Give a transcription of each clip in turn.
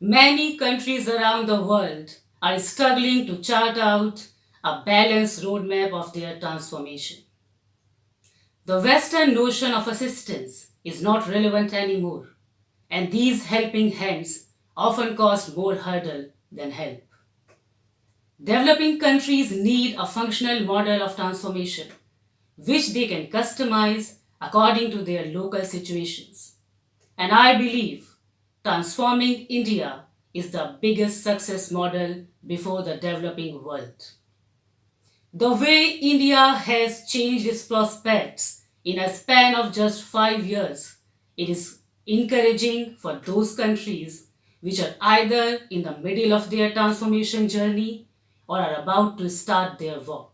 Many countries around the world are struggling to chart out a balanced roadmap of their transformation. The Western notion of assistance is not relevant anymore, and these helping hands often cause more hurdle than help. Developing countries need a functional model of transformation, which they can customize according to their local situations. And I believe transforming India is the biggest success model before the developing world. The way India has changed its prospects in a span of just 5 years, it is encouraging for those countries which are either in the middle of their transformation journey or are about to start their work.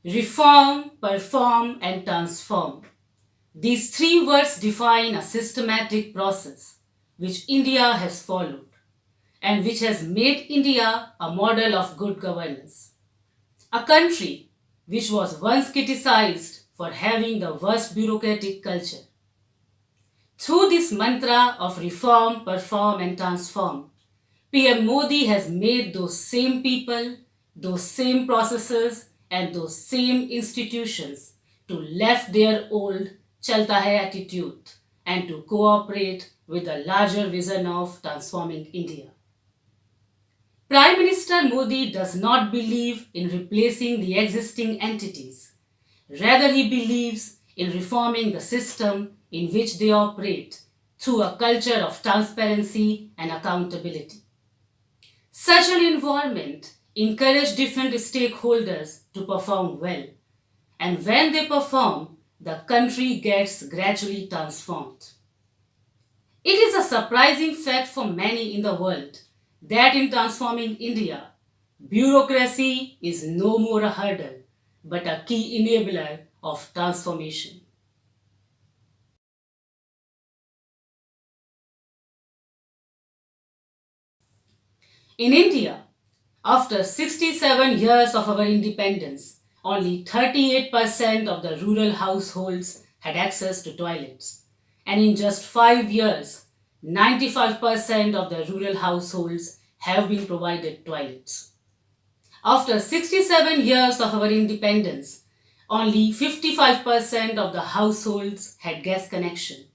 Reform, perform, and transform. These three words define a systematic process which India has followed and which has made India a model of good governance. A country which was once criticized for having the worst bureaucratic culture. Through this mantra of reform, perform, and transform, PM Modi has made those same people, those same processes, and those same institutions to left their old chalta hai attitude and to cooperate with the larger vision of transforming India. Prime Minister Modi does not believe in replacing the existing entities. Rather, he believes in reforming the system in which they operate through a culture of transparency and accountability. Such an environment encourages different stakeholders to perform well, and when they perform, the country gets gradually transformed. It is a surprising fact for many in the world that in transforming India, bureaucracy is no more a hurdle but a key enabler of transformation. In India, after 67 years of our independence, only 38% of the rural households had access to toilets. And in just 5 years, 95% of the rural households have been provided toilets. After 67 years of our independence, only 55% of the households had gas connection.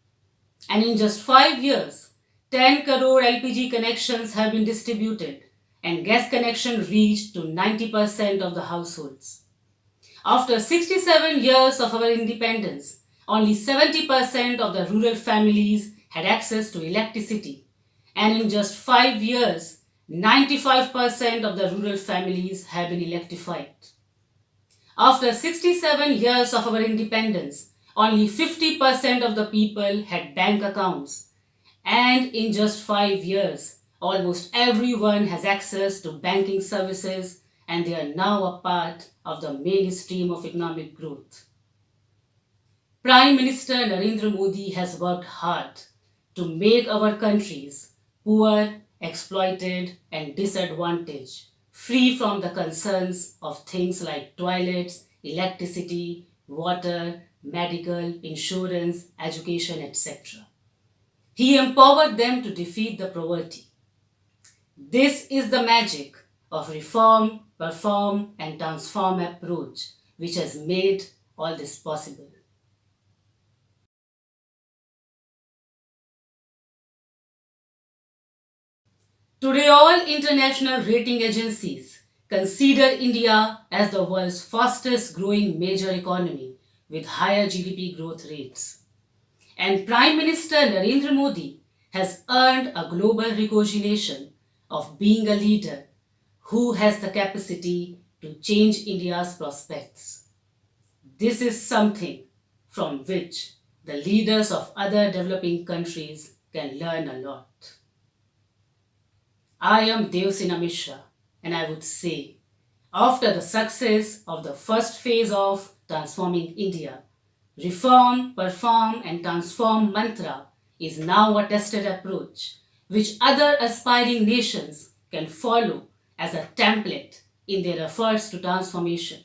And in just 5 years, 10 crore LPG connections have been distributed and gas connection reached to 90% of the households. After 67 years of our independence, only 70% of the rural families had access to electricity. And in just 5 years, 95% of the rural families have been electrified. After 67 years of our independence, only 50% of the people had bank accounts. And in just 5 years, almost everyone has access to banking services and they are now a part of the mainstream of economic growth. Prime Minister Narendra Modi has worked hard to make our countries poor, exploited, and disadvantaged, free from the concerns of things like toilets, electricity, water, medical, insurance, education, etc. He empowered them to defeat the poverty. This is the magic of reform, perform, and transform approach which has made all this possible. Today, all international rating agencies consider India as the world's fastest growing major economy with higher GDP growth rates. And Prime Minister Narendra Modi has earned a global recognition of being a leader who has the capacity to change India's prospects. This is something from which the leaders of other developing countries can learn a lot. I am Devsena Mishra, and I would say, after the success of the first phase of transforming India, reform, perform, and transform mantra is now a tested approach which other aspiring nations can follow as a template in their efforts to transformation.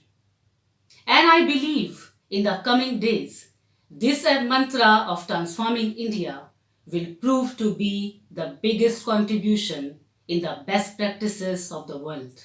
And I believe In the coming days, this mantra of transforming India will prove to be the biggest contribution in the best practices of the world.